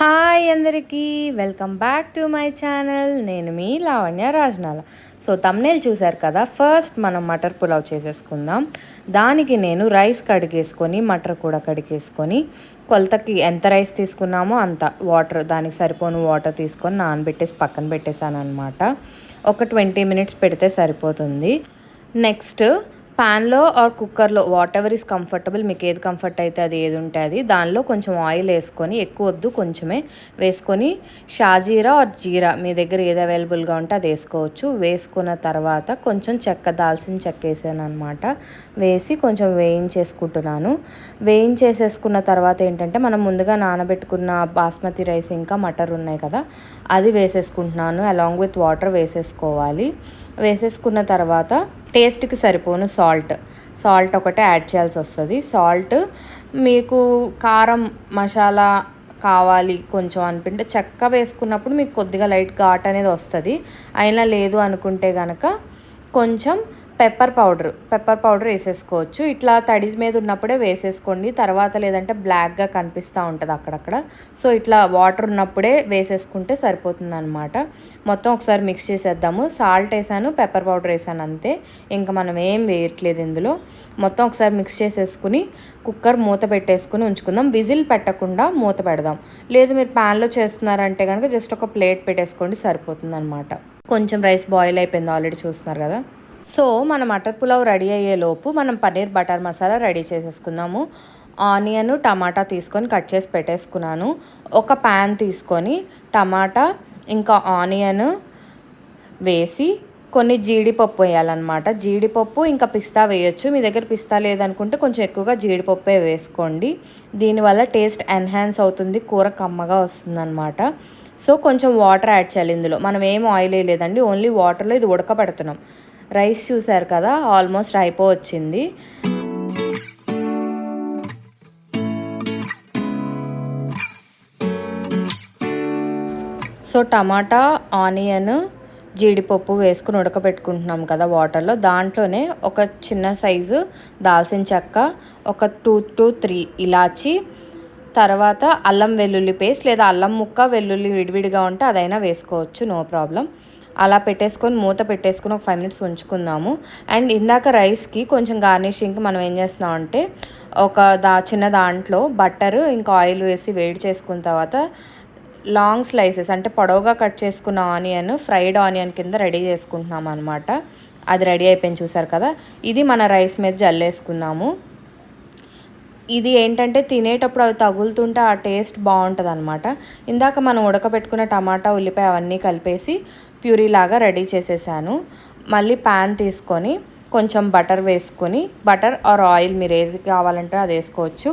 Hi అందరికీ welcome back to my channel. నేను మీ Lavanya Rajanala. So thumbnail చూశారు కదా. ఫస్ట్ మనం మటర్ పులావ్ చేసేసుకుందాం. దానికి నేను రైస్ కడిగేసుకొని మటర్ కూడా కడిగేసుకొని కొలతకి ఎంత రైస్ తీసుకున్నామో అంత వాటర్, దానికి సరిపోను వాటర్ తీసుకొని నానబెట్టేసి పక్కన పెట్టేశాను అనమాట. ఒక 20 మినిట్స్ పెడితే సరిపోతుంది. నెక్స్ట్ ప్యాన్లో ఆర్ కుక్కర్లో వాట్ ఎవర్ ఈస్ కంఫర్టబుల్, మీకు ఏది కంఫర్ట్ అయితే అది ఏది ఉంటే అది, దానిలో కొంచెం ఆయిల్ వేసుకొని, ఎక్కువ వద్దు కొంచెమే వేసుకొని, షాజీరా ఆర్ జీరా మీ దగ్గర ఏది అవైలబుల్గా ఉంటే అది వేసుకోవచ్చు. వేసుకున్న తర్వాత కొంచెం చెక్క, దాల్చిన చెక్క వేసాను అనమాట. వేసి కొంచెం వేయించేసుకుంటున్నాను. వేయించేసేసుకున్న తర్వాత ఏంటంటే మనం ముందుగా నానబెట్టుకున్న బాస్మతి రైస్ ఇంకా మటర్ ఉన్నాయి కదా, అది వేసేసుకుంటున్నాను. అలాంగ్ విత్ వాటర్ వేసేసుకోవాలి. వేసేసుకున్న తర్వాత టేస్ట్కి సరిపోను సాల్ట్ ఒకటే యాడ్ చేయాల్సి వస్తుంది. సాల్ట్ మీకు కారం మసాలా కావాలి కొంచెం అనిపింటే చెక్క వేసుకున్నప్పుడు మీకు కొద్దిగా లైట్ ఘాట్ అనేది వస్తుంది. అయినా లేదు అనుకుంటే కనుక కొంచెం పెప్పర్ పౌడర్ వేసేసుకోవచ్చు. ఇట్లా తడి మీద ఉన్నప్పుడే వేసేసుకోండి. తర్వాత లేదంటే బ్లాక్గా కనిపిస్తూ ఉంటుంది అక్కడక్కడ. సో ఇట్లా వాటర్ ఉన్నప్పుడే వేసేసుకుంటే సరిపోతుంది అనమాట. మొత్తం ఒకసారి మిక్స్ చేసేద్దాము. సాల్ట్ వేసాను, పెప్పర్ పౌడర్ వేసాను, అంతే. ఇంకా మనం ఏం వేయట్లేదు ఇందులో. మొత్తం ఒకసారి మిక్స్ చేసేసుకుని కుక్కర్ మూత పెట్టేసుకుని ఉంచుకుందాం. విజిల్ పెట్టకుండా మూత పెడదాం. లేదు మీరు ప్యాన్లో చేస్తున్నారంటే కనుక జస్ట్ ఒక ప్లేట్ పెట్టేసుకోండి, సరిపోతుంది అనమాట. కొంచెం రైస్ బాయిల్ అయిపోయింది ఆల్రెడీ, చూస్తున్నారు కదా. సో మన మటర్ పులావ్ రెడీ అయ్యేలోపు మనం పన్నీర్ బటర్ మసాలా రెడీ చేసేసుకుందాము. ఆనియన్, టమాటా తీసుకొని కట్ చేసి పెట్టేసుకున్నాను. ఒక ప్యాన్ తీసుకొని టమాటా ఇంకా ఆనియన్ వేసి కొన్ని జీడిపప్పు వేయాలన్నమాట. జీడిపప్పు ఇంకా పిస్తా వేయొచ్చు. మీ దగ్గర పిస్తా లేదనుకుంటే కొంచెం ఎక్కువగా జీడిపప్పే వేసుకోండి. దీనివల్ల టేస్ట్ ఎన్హాన్స్ అవుతుంది, కూర కమ్మగా వస్తుందన్నమాట. సో కొంచెం వాటర్ యాడ్ చేయాలి ఇందులో. మనం ఏం ఆయిల్ వేయలేదండి, ఓన్లీ వాటర్లో ఇది ఉడకబెడుతున్నాం. రైస్ చూసారు కదా, ఆల్మోస్ట్ అయిపోవచ్చింది. సో టమాటా, ఆనియన్, జీడిపప్పు వేసుకుని ఉడకబెట్టుకుంటున్నాం కదా వాటర్లో. దాంట్లోనే ఒక చిన్న సైజు దాల్చిన చెక్క, ఒక 2 to 3 ఇలాచి, తర్వాత అల్లం వెల్లుల్లి పేస్ట్, లేదా అల్లం ముక్క వెల్లుల్లి విడివిడిగా ఉంటే అదైనా వేసుకోవచ్చు, నో ప్రాబ్లం. అలా పెట్టేసుకొని మూత పెట్టేసుకొని ఒక 5 మినిట్స్ ఉంచుకుందాము. అండ్ ఇందాక రైస్కి కొంచెం గార్నిషింగ్కి మనం ఏం చేస్తున్నామంటే ఒక చిన్న దాంట్లో బటర్ ఇంకా ఆయిల్ వేసి వేడి చేసుకున్న తర్వాత లాంగ్ స్లైసెస్ అంటే పొడవుగా కట్ చేసుకున్న ఆనియన్, ఫ్రైడ్ ఆనియన్ కింద రెడీ చేసుకుంటున్నాం అనమాట. అది రెడీ అయిపోయింది చూసారు కదా. ఇది మన రైస్ మీద జల్లేసుకుందాము. ఇది ఏంటంటే తినేటప్పుడు అవి తగులుతుంటే ఆ టేస్ట్ బాగుంటుంది అనమాట. ఇందాక మనం ఉడకబెట్టుకున్న టమాటా, ఉల్లిపాయ అవన్నీ కలిపేసి ప్యూరీ లాగా రెడీ చేసేసాను. మళ్ళీ ప్యాన్ తీసుకొని కొంచెం బటర్ వేసుకొని, బటర్ ఆర్ ఆయిల్ మీరు ఏది కావాలంటే అది వేసుకోవచ్చు.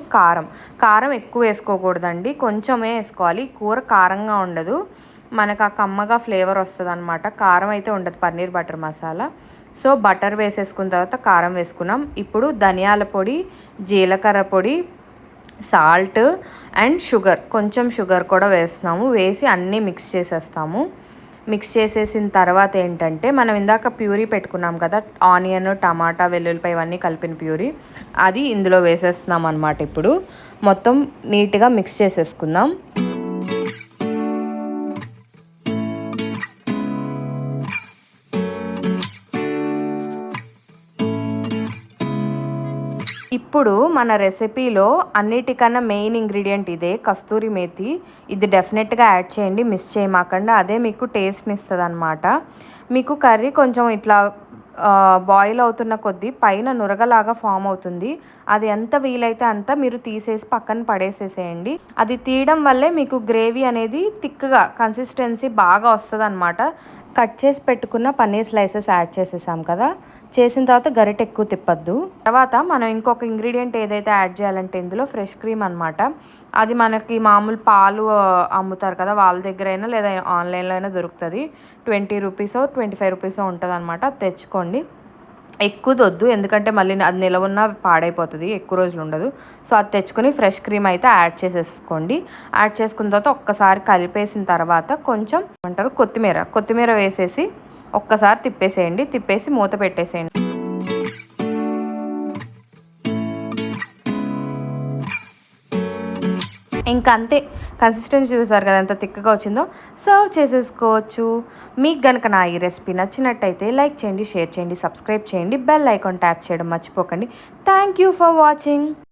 కారం ఎక్కువ వేసుకోకూడదండి, కొంచెమే వేసుకోవాలి. కూర కారంగా ఉండదు, మనకు ఆ కమ్మగా ఫ్లేవర్ వస్తుంది అనమాట. కారం అయితే ఉండదు paneer butter masala. So butter వేసేసుకున్న తర్వాత కారం వేసుకున్నాం. ఇప్పుడు ధనియాల పొడి, జీలకర్ర పొడి, సాల్ట్ అండ్ కొంచెం షుగర్ కూడా వేస్తున్నాము. వేసి అన్నీ మిక్స్ చేసేస్తాము. మిక్స్ చేసేసిన తర్వాత ఏంటంటే మనం ఇందాక ప్యూరీ పెట్టుకున్నాం కదా, ఆనియన్, టమాటా, వెల్లుల్లిపాయ ఇవన్నీ కలిపిన ప్యూరీ, అది ఇందులో వేసేస్తున్నాం అనమాట. ఇప్పుడు మొత్తం నీట్గా మిక్స్ చేసేసుకుందాం. ఇప్పుడు మన రెసిపీలో అన్నిటికన్నా మెయిన్ ఇంగ్రీడియంట్ ఇదే, కస్తూరి మేతి. ఇది డెఫినెట్గా యాడ్ చేయండి, మిస్ చేయమాకండి. అదే మీకు టేస్ట్ని ఇస్తుంది అనమాట. మీకు కర్రీ కొంచెం ఇట్లా బాయిల్ అవుతున్న కొద్దీ పైన నురగలాగా ఫామ్ అవుతుంది. అది ఎంత వీలైతే అంత మీరు తీసేసి పక్కన పడేసేసేయండి. అది తీయడం వల్లే మీకు గ్రేవీ అనేది థిక్గా కన్సిస్టెన్సీ బాగా వస్తుంది అనమాట. కట్ చేసి పెట్టుకున్న పన్నీర్ స్లైసెస్ యాడ్ చేసేసాం కదా. చేసిన తర్వాత గరిటె ఎక్కువ తిప్పద్దు. తర్వాత మనం ఇంకొక ఇంగ్రీడియంట్ ఏదైతే యాడ్ చేయాలంటే ఇందులో ఫ్రెష్ క్రీమ్ అనమాట. అది మనకి మామూలు పాలు అమ్ముతారు కదా, వాళ్ళ దగ్గర అయినా లేదా ఆన్లైన్లో అయినా దొరుకుతుంది. 20 రూపీసో 25 రూపీసో ఉంటుంది అనమాట. అది తెచ్చుకోండి. ఎక్కువది వద్దు, ఎందుకంటే మళ్ళీ అది నిలవున్నా పాడైపోతుంది, ఎక్కువ రోజులు ఉండదు. సో అది తెచ్చుకొని ఫ్రెష్ క్రీమ్ అయితే యాడ్ చేసేసుకోండి. యాడ్ చేసుకున్న తర్వాత ఒక్కసారి కలిపేసిన తర్వాత కొంచెం కొత్తిమీర వేసేసి ఒక్కసారి తిప్పేసి మూత పెట్టేసేయండి. ఇంకా అంతే. కన్సిస్టెన్సీ చూసారు కదా ఎంత థిక్గా వచ్చిందో. సర్వ్ చేసేసుకోవచ్చు. మీకు కనుక నా ఈ రెసిపీ నచ్చినట్టయితే లైక్ చేయండి, షేర్ చేయండి, సబ్స్క్రైబ్ చేయండి, బెల్ ఐకాన్ ట్యాప్ చేయడం మర్చిపోకండి. Thank you for watching.